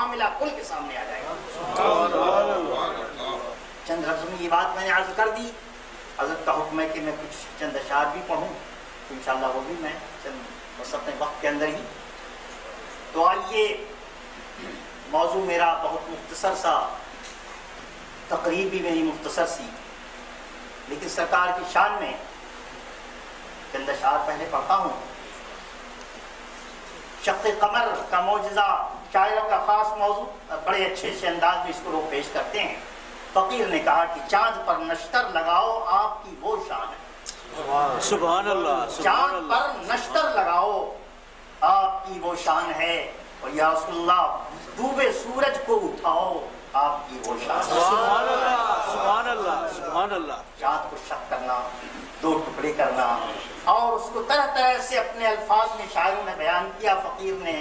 معاملہ کل کے سامنے آ جائے گا۔ چند لفظوں میں یہ بات میں نے عرض کر دی۔ حضرت کا حکم ہے کہ میں کچھ چند اشعار بھی پڑھوں، تو انشاءاللہ وہ بھی میں چند بس اپنے وقت کے اندر ہی۔ تو آئیے، موضوع میرا بہت مختصر سا، تقریر بھی میری مختصر سی، لیکن سرکار کی شان میں چند اشعار پہلے پڑھتا ہوں۔ شق قمر کا معجزہ شاعروں کا خاص موضوع، بڑے اچھے سے انداز میں اس کو لوگ پیش کرتے ہیں۔ فقیر نے کہا کہ چاند پر نشتر لگاؤ آپ کی وہ شان ہے۔ سبحان اللہ، چاند پر نشتر لگاؤ آپ کی وہ شان ہے، اور یا رسول اللہ ڈوبے سورج کو اٹھاؤ آپ کی وہ شان ہے۔ سبحان اللہ، سبحان اللہ، سبحان اللہ۔ چاند کو شق کرنا، دو ٹکڑے کرنا، اور اس کو طرح طرح سے اپنے الفاظ میں شاعروں نے بیان کیا۔ فقیر نے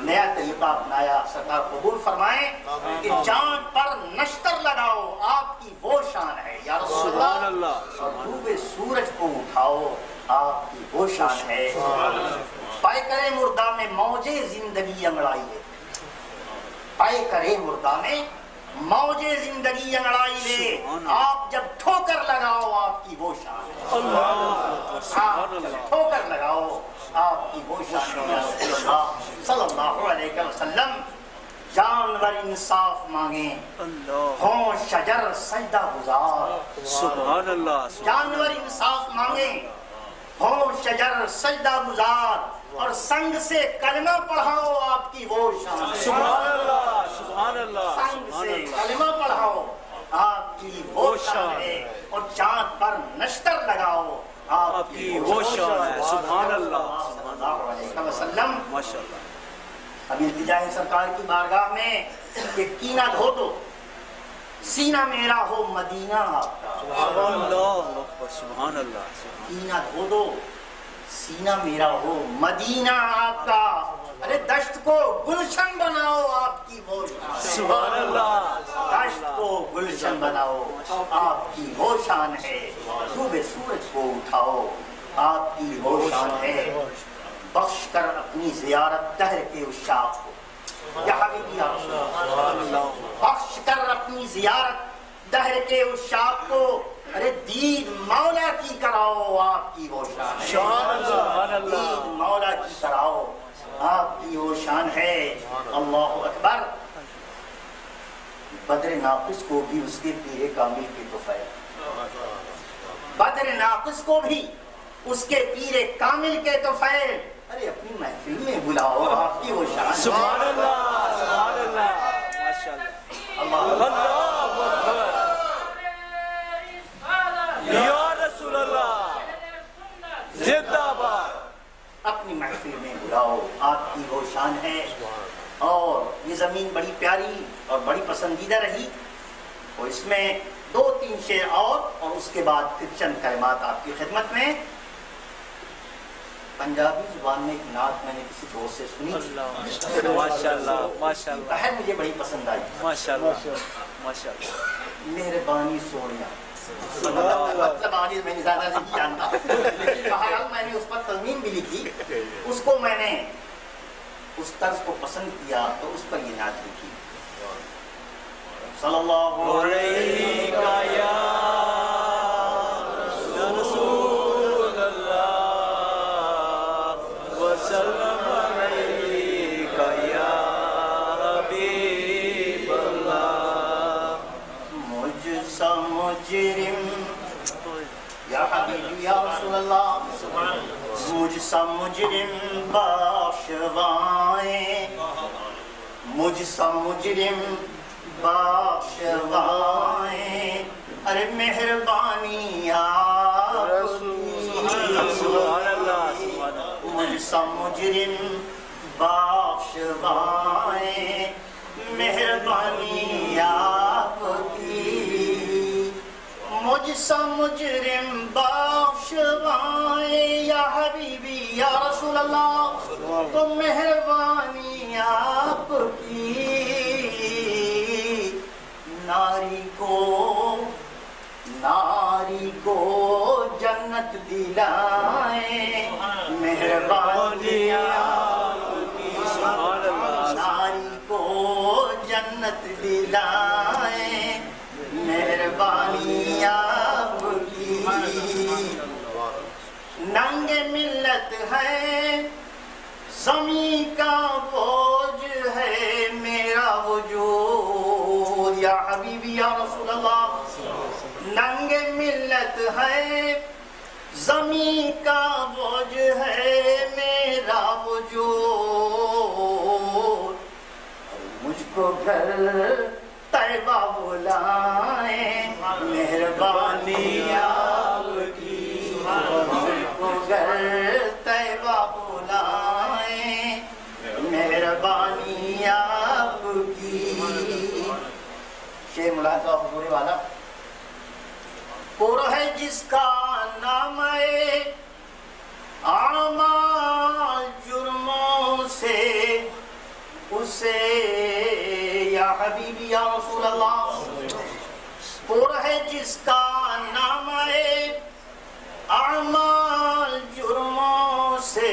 نیا طریقہ اپنایا، سرکار قبول فرمائیں کہ چاند پر نشتر لگاؤ آپ کی وہ شان ہے یا رسول اللہ، اور ڈوبے سورج کو اٹھاؤ آپ کی وہ شان ہے۔ پائے کرے مردہ میں موجے زندگی انگڑائی ہے، پائے کرے مردہ میں موجے زندگی انگڑائی لے، آپ جب ٹھوکر لگاؤ آپ کی وہ شان ہے۔ آپ جب ٹھوکر لگاؤ آپ کی وہ شان ہے۔ رسول اللہ صلی اللہ علیہ وسلم جانور انصاف مانگیں ہوں شجر سجدہ گزار۔ سبحان اللہ، جانور انصاف مانگیں ہوں شجر سجدہ گزار، اور سنگ سے کلمہ پڑھاؤ آپ کی وہ شان ہے۔ سبحان اللہ، سبحان اللہ، سنگ سے کلمہ پڑھاؤ آپ کی وہ شان ہے، اور چاند پر نشتر لگاؤ آپ کی وہ شان ہے۔ سبحان اللہ، صلی اللہ علیہ وسلم۔ ماشاء اللہ۔ اب التجا ہے سرکار کی بارگاہ میں کہ کینہ دھو دو، سینہ میرا ہو مدینہ آپ کا۔ سبحان اللہ، سبحان اللہ۔ کینہ دھو دو، سینہ میرا ہو مدینہ آپ کا، ارے دشت کو گلشن بناؤ آپ کی وہ شان ہے۔ سبحان اللہ، دشت کو گلشن بناؤ آپ کی وہ شان ہے، ڈوبے سورج کو اٹھاؤ آپ کی وہ شان ہے۔ بخش کر اپنی زیارت دہر کے عشاق کو، یا حبیبی یا رسول اللہ، بخش کر اپنی زیارت دہر کے عشاق کو، ارے دید مولا کی کراؤ آپ کی وہ شان ہے۔ سبحان اللہ، دید مولا کی کراؤ آپ کی وہ شان ہے۔ اللہ اکبر۔ بدر ناقص کو بھی اس کے پیر کامل کے طفیل، بدر ناقص کو بھی اس کے پیر کامل کے طفیل، ارے اپنی محفل میں بلاؤ آپ کی وہ شان ہے۔ سبحان اللہ، سبحان اللہ، ماشاء اللہ۔ اللہ اکبر، یا رسول اللہ، زندہ باد۔ اپنی محفل میں بلاؤ آپ کی وہ شان ہے۔ اور یہ زمین بڑی پیاری اور بڑی پسندیدہ رہی، اور اس میں دو تین شعر اور اس کے بعد پھر چند کلمات آپ کی خدمت میں۔ پنجابی زبان میں ایک نعت میں نے کسی دوست سے سنی، ماشاء اللہ، ماشاء اللہ، بہر مجھے بڑی پسند آئی۔ ماشاء اللہ، ماشاء اللہ۔ مہربانی سونیا، مطلب آج میں نے زیادہ نہیں جانتا، بہرحال میں نے اس پر تضمین بھی لکھی، اس کو میں نے اس طرز کو پسند کیا تو اس پر یہ نعت لکھی۔ صلی اللہ علیہ رسول اللہ وسلم علیک یا حبیب اللہ۔ مجھ سا مجرم، یا حبیبی یا رسول اللہ، مجھ سا مجرم بخشوائیں، مجھ سا مجرم بخشوائیں، ارے مہربانی آپ کی، سبحان اللہ، سبحان اللہ۔ مجھ سا مجرم بخشوائیں، مہربانی آپ کی، مجھ سا مجرم بخشوائیں، یا حبیبی یا رسول اللہ، تو مہربانی آپ کی، ناری کو جنت دلائیں، مہربانی آپ کی، ناری کو جنت دلائیں مہربانی آپ کی. ننگ ملت ہے زمین کا بوجھ ہے میرا وجود. یا حبیبی یا رسول اللہ. ننگ ملت ہے زمین کا بوجھ ہے میرا وجود. مجھ کو گھر طیبہ بلائیں مہربانی آپ کی. مجھ کو گھر طیبہ بلائیں مہربانی آپ کی. شعر ملاحظہ حضور والا. پر ہے جس کا نام ہے اعمال جرموں سے اسے یا حبیبی یا رسول اللہ. پر ہے جس کا نام ہے اعمال جرموں سے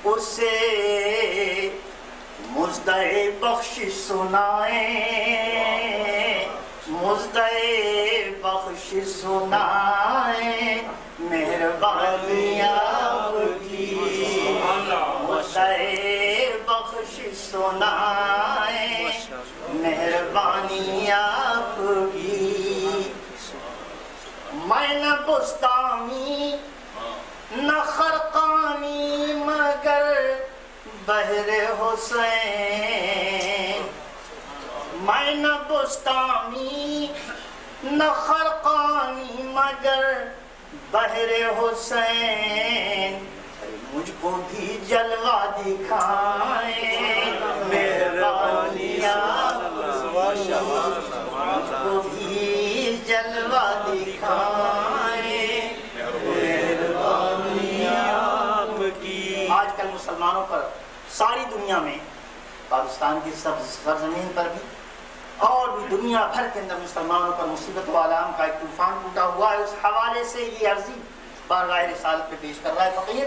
اسے مزدے بخشش سنائیں مزدے بخشش سنائیں مہربانی آپ کی. مزدے بخشش سنائیں مہربانی آپ کی. میں نہ بستانی نہ خرقانی مگر بہر حسین. میں نہ بستانی نہ خرقانی مگر بہر حسین. مجھ کو بھی جلوہ دکھائیں مہربانی آپ کی. مجھ کو بھی جلوہ دکھائیں مہربانی آپ کی. آج کل مسلمانوں پر ساری دنیا میں پاکستان کی سرزمین پر بھی اور بھی دنیا بھر کے اندر مسلمانوں پر مصیبت و آلام کا ایک طوفان ٹوٹا ہوا ہے. اس حوالے سے یہ عرضی بارگاہ رسالت پہ پیش کر رہا ہے فقیر.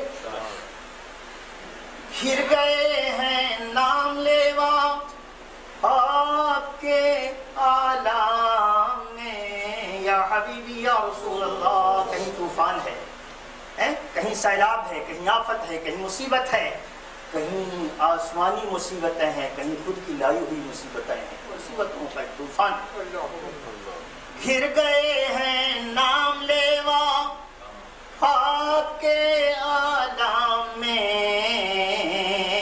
گھر گئے ہیں نام لیوا آپ کے آلام میں یا حبیبی یا رسول اللہ. کہیں طوفان ہے, کہیں سیلاب ہے, کہیں آفت ہے, کہیں مصیبت ہے, کہیں آسمانی مصیبتیں ہیں, کہیں خود کی لائی ہوئی مصیبتیں ہیں. مصیبتوں کا ایک طوفان. گھر گئے ہیں نام لیوا آپ کے آلام میں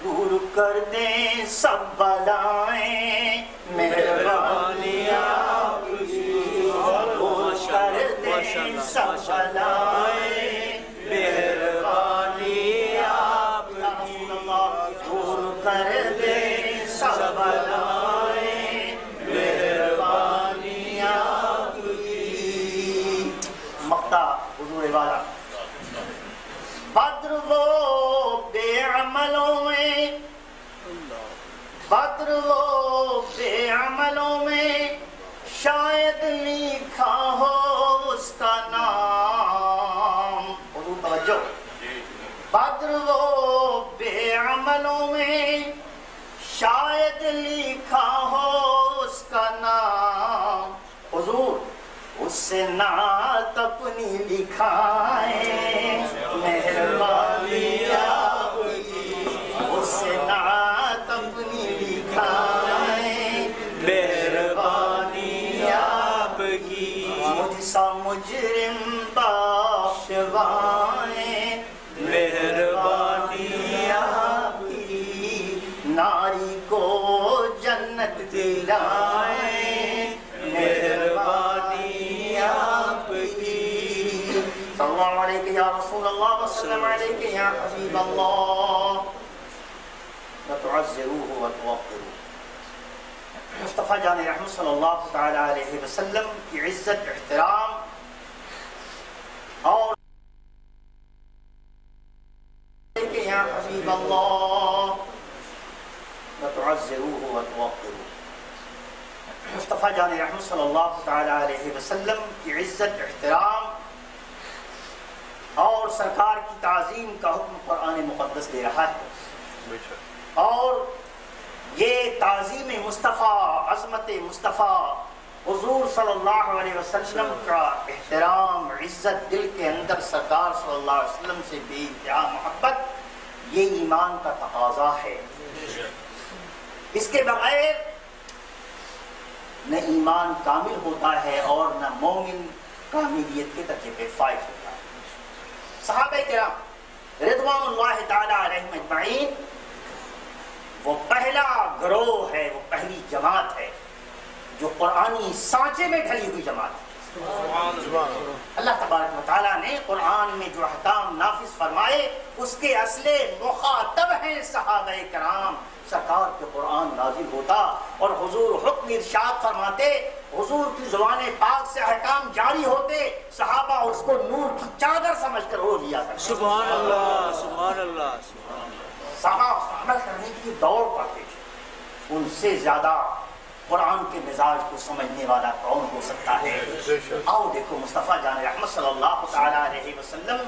دور کر دیں سب بلائیں مہربانی آپ کی. دور کر دیں سب بلائیں مہربانی آپ کی. دور کر دیں سب بلائیں مہربانی آپ کی. مقطع حضور والا. بدر وہ بے عملوں میں بدر وہ بے عملوں میں شاید لکھا ہو اس کا نام. حضور توجہ. بدر وہ بے عملوں میں شاید لکھا ہو اس کا نام. حضور اس سے نعت اپنی لکھائیں مہربانی آپ کی. اس سے نعت اپنی لکھائیں مہربانی آپ کی. مجھ سا مجرم بخشوائیں مہربانی آپ کی. ناری کو جنت دلائیں مہربانی آپ کی. صلی اللہ علیہ یا رسول اللہ وسلم علیہ یا حبیب اللہ. وتعزروه وتوقروه. مصطفیٰ جان رحمت صلی اللہ تعالی علیہ وسلم کی عزت, احترام اور یا حبیب اللہ وتعزروه وتوقروه. مصطفیٰ جان رحمت صلی اللہ تعالی علیہ وسلم کی عزت, احترام اور سرکار کی تعظیم کا حکم قرآن مقدس دے رہا ہے. اور یہ تعظیم مصطفیٰ، عظمت مصطفیٰ، حضور صلی اللہ علیہ وسلم کا احترام، عزت، دل کے اندر سرکار صلی اللہ علیہ وسلم سے بے انتہا محبت، یہ ایمان کا تقاضا ہے۔ اس کے بغیر نہ ایمان کامل ہوتا ہے اور نہ مومن کاملیت کے درجے پہ فائز ہوتا ہے۔ صحابہ کرام رضوان اللہ تعالی علیہم اجمعین وہ پہلا گروہ ہے، وہ پہلی جماعت ہے جو قرآنی سانچے میں ڈھلی ہوئی جماعت ہے۔ اللہ تبارک و تعالیٰ نے قرآن میں جو احکام نافذ فرمائے اس کے اصل مخاطب ہیں صحابہ کرام۔ سرکار کے قرآن نازل ہوتا اور حضور حکم ارشاد فرماتے، حضور کی زبان پاک سے احکام جاری ہوتے، صحابہ اس کو نور کی چادر سمجھ کر اوڑھ لیا کرتے۔ سبحان اللہ، سبحان اللہ، سبحان اللہ۔ صحابہ عمل کرنے کی دوڑ پڑتے تھے، ان سے زیادہ قرآن کے مزاج کو سمجھنے والا کون ہو سکتا ہے؟ آؤ دیکھو مصطفیٰ جان رحمت صلی اللہ تعالیٰ علیہ وسلم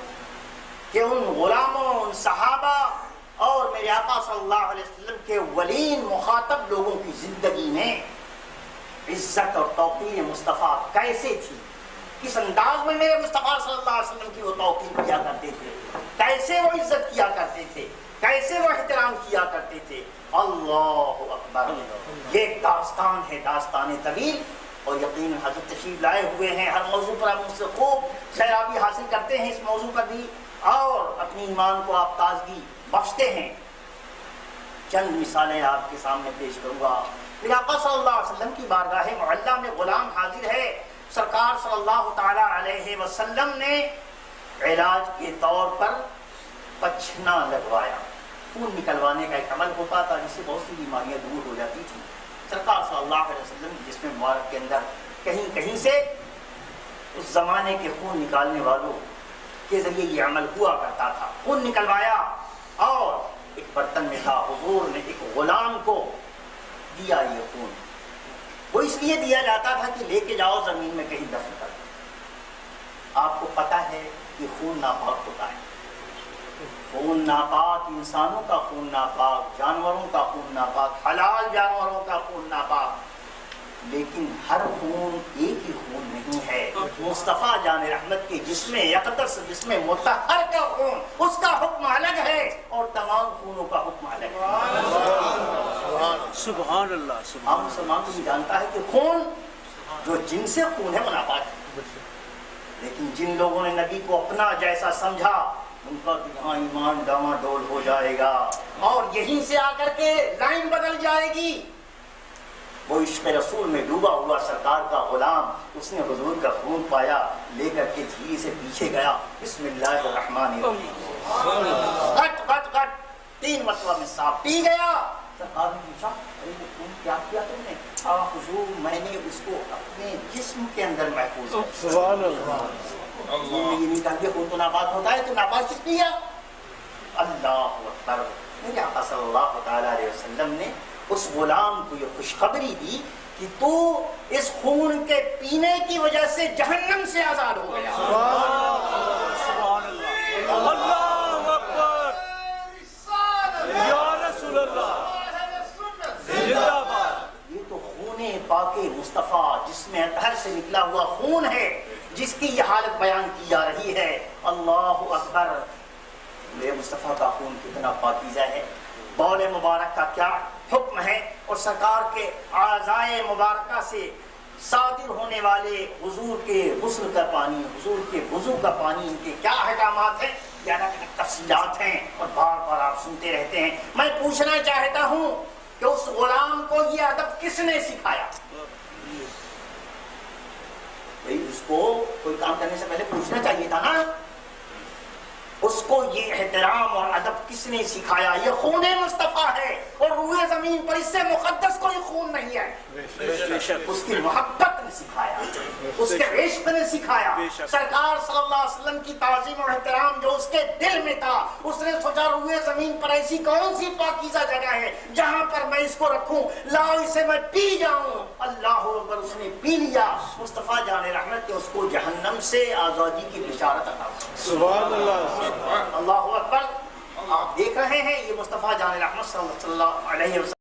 کہ ان غلاموں، ان صحابہ اور میرے آقا صلی اللہ علیہ وسلم کے ولین مخاطب لوگوں کی زندگی میں عزت اور توقیر مصطفیٰ کیسے تھی، کس انداز میں میرے مصطفیٰ صلی اللہ علیہ وسلم کی وہ توقیر کیا کرتے تھے، کیسے وہ عزت کیا کرتے تھے، کیسے وہ احترام کیا کرتے تھے۔ اللہ اکبر، یہ ایک داستان ہے، داستان طویل، اور یقین حضرت تشریف لائے ہوئے ہیں، ہر موضوع پر آپ مجھ سے خوب سیرابی حاصل کرتے ہیں، اس موضوع پر بھی، اور اپنی ایمان کو آپ تازگی بخشتے ہیں۔ چند مثالیں آپ کے سامنے پیش کروں گا۔ میرے آقا صلی اللہ علیہ وسلم کی بارگاہ معلیٰ میں غلام حاضر ہے، سرکار صلی اللہ تعالی علیہ وسلم نے علاج کے طور پر پچھنا لگوایا۔ خون نکلوانے کا ایک عمل ہوتا تھا جس سے بہت سی بیماریاں دور ہو جاتی تھیں۔ سرکار صلی اللہ علیہ وسلم کی جسم مبارک کے اندر کہیں کہیں سے اس زمانے کے خون نکالنے والوں کے ذریعے یہ عمل ہوا کرتا تھا۔ خون نکلوایا اور ایک برتن میں تھا، حضور نے ایک غلام کو دیا یہ خون۔ وہ اس لیے دیا جاتا تھا کہ لے کے جاؤ زمین میں کہیں دفن کر دو۔ آپ کو پتہ ہے کہ خون ناپاک ہوتا ہے، خون ناپاک، انسانوں کا خون ناپاک، جانوروں کا خون ناپاک، حلال جانوروں کا خون ناپاک، لیکن ہر خون ایک ہی خون نہیں ہے۔ مصطفیٰ جان رحمت کے جسم اقدس، جسم مطہر کا خون، اس کا حکم الگ ہے اور تمام خونوں کا حکم الگ ہے۔ سبحان اللہ، سبحان عام مسلمان تو یہ جانتا ہے کہ خون جو جن سے خون ہے وہ ناپاک ہے، لیکن جن لوگوں نے نبی کو اپنا جیسا سمجھا ان کا یہاں ایمان ڈاما ڈول ہو جائے گا اور یہیں سے آ کر کے لائن بدل جائے گی۔ وہ عشق رسول میں ڈوبا ہوا سرکار کا غلام، اس نے حضور کا خون پایا، لے کر کے دھیرے سے پیچھے گیا، بسم اللہ الرحمن الرحیم، کٹ کٹ کٹ 3 مرتبہ میں صاف پی گیا۔ سرکار نے پوچھا ارے وہ خون کیا کیا تم نے؟ حضور میں نے اس کو اپنے جسم کے اندر محفوظ کیا۔ سبحان اللہ۔ یہ نہیں کہا کہ خون تو ناپاک ہوتا ہے، تو ناپاک کس پیا؟ اللہ اکبر۔ میرے آقا صلی اللہ تعالی علیہ وسلم نے اس غلام کو یہ خوشخبری دی کہ تو اس خون کے پینے کی وجہ سے جہنم سے آزاد ہو گیا۔ سبحان اللہ، اللہ اکبر، یا رسول اللہ، زندہ باد۔ یہ تو خون پاک مصطفیٰ جس میں اطہر سے نکلا ہوا خون ہے، جس کی یہ حالت بیان کی جا رہی ہے۔ اللہ اکبر، میرے مصطفیٰ کا خون کتنا پاکیزہ ہے، بول مبارک کا کیا حکم ہے، اور سرکار کے اعضائے مبارکہ سے صادر ہونے والے حضور کے غسل کا پانی، حضور کے وضو کا پانی، ان کے کیا احکامات ہیں، یہ الگ الگ تفصیلات ہیں اور بار بار آپ سنتے رہتے ہیں۔ میں پوچھنا چاہتا ہوں کہ اس غلام کو یہ ادب کس نے سکھایا؟ اس کو کوئی کام کرنے سے پہلے پوچھنا چاہیے تھا نا، اس کو یہ احترام اور ادب کس نے سکھایا؟ یہ خون مصطفیٰ ہے اور روئے زمین پر اس سے مقدس کوئی خون نہیں ہے۔ اس کی محبت نے سکھایا، اس کے عشق نے سکھایا، سرکار صلی اللہ علیہ وسلم کی تعظیم اور احترام جو اس کے دل میں تھا، اس نے سوچا روئے زمین پر ایسی کون سی پاکیزہ جگہ ہے جہاں پر میں اس کو رکھوں، لاؤ اسے میں پی جاؤں۔ اللہ اکبر، اس نے پی لیا۔ مصطفیٰ جان رحمت نے اس کو جہنم سے آزادی کی بشارت عطا کی۔ سبحان اللہ، اللہ اکبر۔ آپ دیکھ رہے ہیں یہ مصطفیٰ جان رحمت صلی اللہ علیہ وسلم